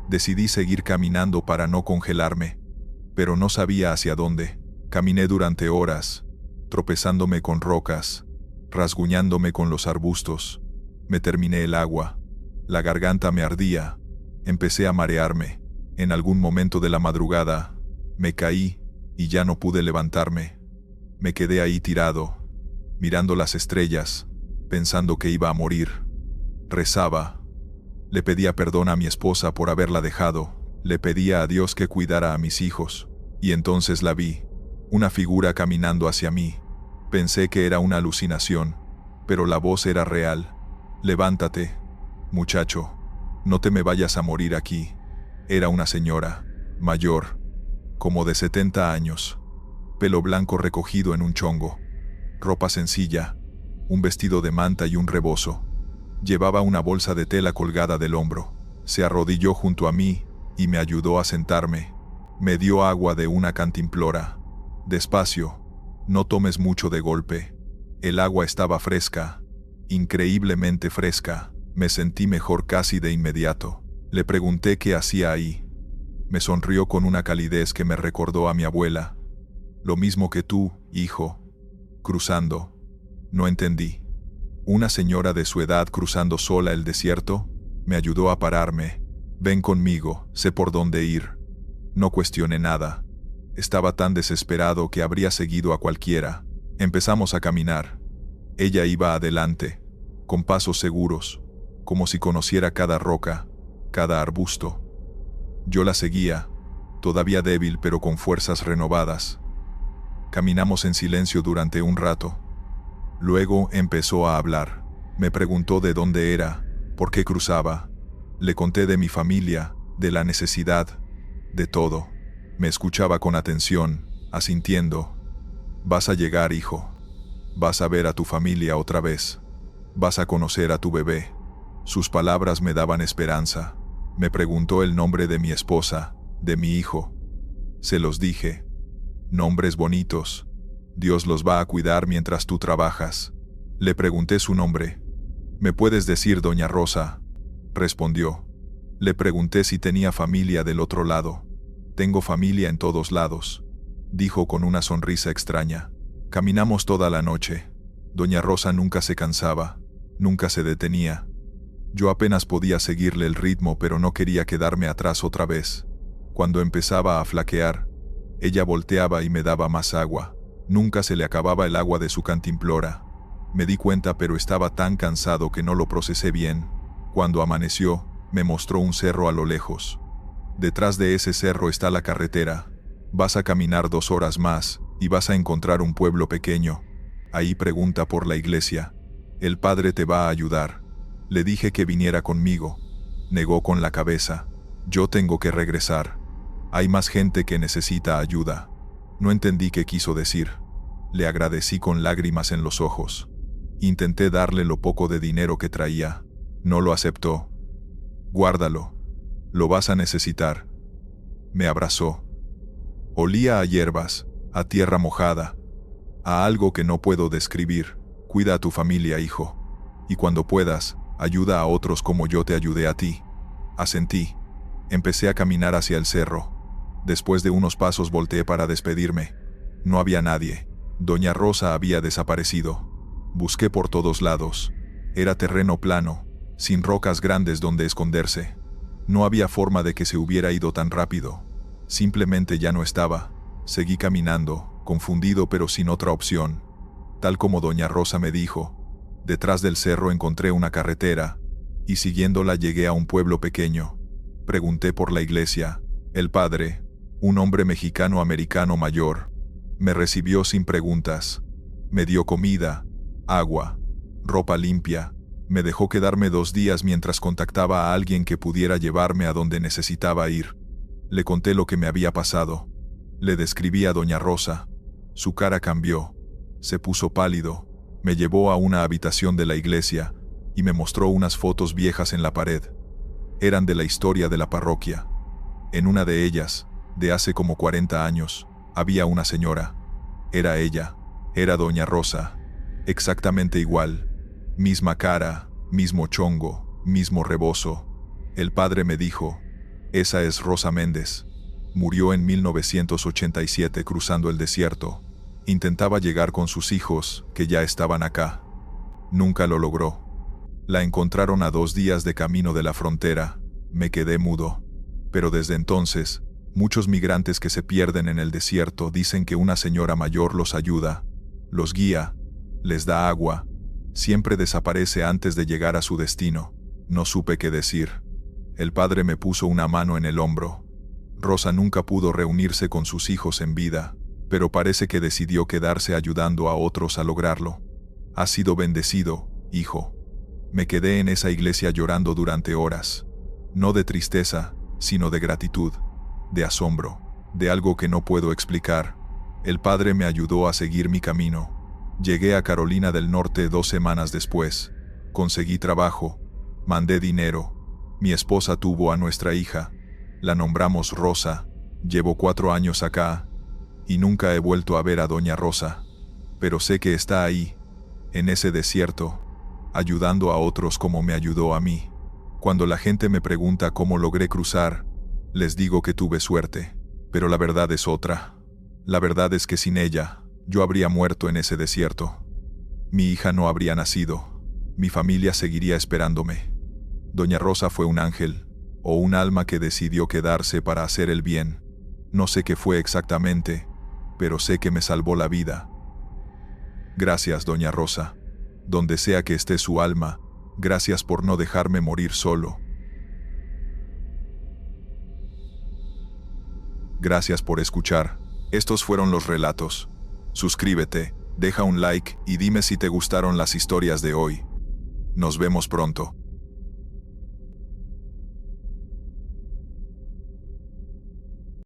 Decidí seguir caminando para no congelarme, pero no sabía hacia dónde. Caminé durante horas, tropezándome con rocas, rasguñándome con los arbustos. Me terminé el agua. La garganta me ardía. Empecé a marearme. En algún momento de la madrugada, me caí y ya no pude levantarme. Me quedé ahí tirado, mirando las estrellas, pensando que iba a morir. Rezaba. Le pedía perdón a mi esposa por haberla dejado. Le pedía a Dios que cuidara a mis hijos. Y entonces la vi, una figura caminando hacia mí. Pensé que era una alucinación, pero la voz era real. «Levántate, muchacho. No te me vayas a morir aquí». Era una señora, mayor, como de 70 años. Pelo blanco recogido en un chongo. Ropa sencilla, un vestido de manta y un rebozo. Llevaba una bolsa de tela colgada del hombro. Se arrodilló junto a mí y me ayudó a sentarme. Me dio agua de una cantimplora. «Despacio, no tomes mucho de golpe». El agua estaba fresca, increíblemente fresca. Me sentí mejor casi de inmediato. Le pregunté qué hacía ahí. Me sonrió con una calidez que me recordó a mi abuela. «Lo mismo que tú, hijo. Cruzando». No entendí. ¿Una señora de su edad cruzando sola el desierto? Me ayudó a pararme. «Ven conmigo, sé por dónde ir». No cuestioné nada. Estaba tan desesperado que habría seguido a cualquiera. Empezamos a caminar. Ella iba adelante, con pasos seguros, como si conociera cada roca, cada arbusto. Yo la seguía, todavía débil pero con fuerzas renovadas. Caminamos en silencio durante un rato. Luego empezó a hablar. Me preguntó de dónde era, por qué cruzaba. Le conté de mi familia, de la necesidad, de todo. Me escuchaba con atención, asintiendo. Vas a llegar, hijo. Vas a ver a tu familia otra vez. Vas a conocer a tu bebé. Sus palabras me daban esperanza. Me preguntó el nombre de mi esposa, de mi hijo. Se los dije. Nombres bonitos. Dios los va a cuidar mientras tú trabajas. Le pregunté su nombre. ¿Me puedes decir Doña Rosa? Respondió. Le pregunté si tenía familia del otro lado. Tengo familia en todos lados, dijo con una sonrisa extraña. Caminamos toda la noche. Doña Rosa nunca se cansaba, nunca se detenía. Yo apenas podía seguirle el ritmo, pero no quería quedarme atrás otra vez. Cuando empezaba a flaquear, ella volteaba y me daba más agua. Nunca se le acababa el agua de su cantimplora. Me di cuenta, pero estaba tan cansado que no lo procesé bien. Cuando amaneció, me mostró un cerro a lo lejos. Detrás de ese cerro está la carretera. Vas a caminar 2 horas más y vas a encontrar un pueblo pequeño. Ahí pregunta por la iglesia. El padre te va a ayudar. Le dije que viniera conmigo. Negó con la cabeza. Yo tengo que regresar. Hay más gente que necesita ayuda. No entendí qué quiso decir. Le agradecí con lágrimas en los ojos. Intenté darle lo poco de dinero que traía. No lo aceptó. Guárdalo. Lo vas a necesitar. Me abrazó. Olía a hierbas, a tierra mojada, a algo que no puedo describir. Cuida a tu familia, hijo. Y cuando puedas, ayuda a otros como yo te ayudé a ti. Asentí. Empecé a caminar hacia el cerro. Después de unos pasos volteé para despedirme. No había nadie. Doña Rosa había desaparecido. Busqué por todos lados. Era terreno plano, sin rocas grandes donde esconderse. No había forma de que se hubiera ido tan rápido. Simplemente ya no estaba. Seguí caminando, confundido pero sin otra opción. Tal como Doña Rosa me dijo. Detrás del cerro encontré una carretera, y siguiéndola llegué a un pueblo pequeño. Pregunté por la iglesia. El padre, un hombre mexicano-americano mayor, me recibió sin preguntas. Me dio comida, agua, ropa limpia. Me dejó quedarme 2 días mientras contactaba a alguien que pudiera llevarme a donde necesitaba ir. Le conté lo que me había pasado. Le describí a Doña Rosa. Su cara cambió. Se puso pálido. Me llevó a una habitación de la iglesia y me mostró unas fotos viejas en la pared. Eran de la historia de la parroquia. En una de ellas, de hace como 40 años, había una señora. Era ella. Era Doña Rosa. Exactamente igual. Misma cara, mismo chongo, mismo rebozo. El padre me dijo, esa es Rosa Méndez. Murió en 1987 cruzando el desierto. Intentaba llegar con sus hijos, que ya estaban acá. Nunca lo logró. La encontraron a 2 días de camino de la frontera. Me quedé mudo. Pero desde entonces, muchos migrantes que se pierden en el desierto dicen que una señora mayor los ayuda, los guía, les da agua. Siempre desaparece antes de llegar a su destino. No supe qué decir. El padre me puso una mano en el hombro. Rosa nunca pudo reunirse con sus hijos en vida, pero parece que decidió quedarse ayudando a otros a lograrlo. Has sido bendecido, hijo. Me quedé en esa iglesia llorando durante horas. No de tristeza, sino de gratitud, de asombro, de algo que no puedo explicar. El padre me ayudó a seguir mi camino. Llegué a Carolina del Norte 2 semanas después. Conseguí trabajo. Mandé dinero. Mi esposa tuvo a nuestra hija. La nombramos Rosa. Llevo 4 años acá. Y nunca he vuelto a ver a Doña Rosa. Pero sé que está ahí, en ese desierto, ayudando a otros como me ayudó a mí. Cuando la gente me pregunta cómo logré cruzar, les digo que tuve suerte. Pero la verdad es otra. La verdad es que sin ella, yo habría muerto en ese desierto. Mi hija no habría nacido. Mi familia seguiría esperándome. Doña Rosa fue un ángel, o un alma que decidió quedarse para hacer el bien. No sé qué fue exactamente, pero sé que me salvó la vida. Gracias, Doña Rosa. Donde sea que esté su alma, gracias por no dejarme morir solo. Gracias por escuchar. Estos fueron los relatos. Suscríbete, deja un like y dime si te gustaron las historias de hoy. Nos vemos pronto.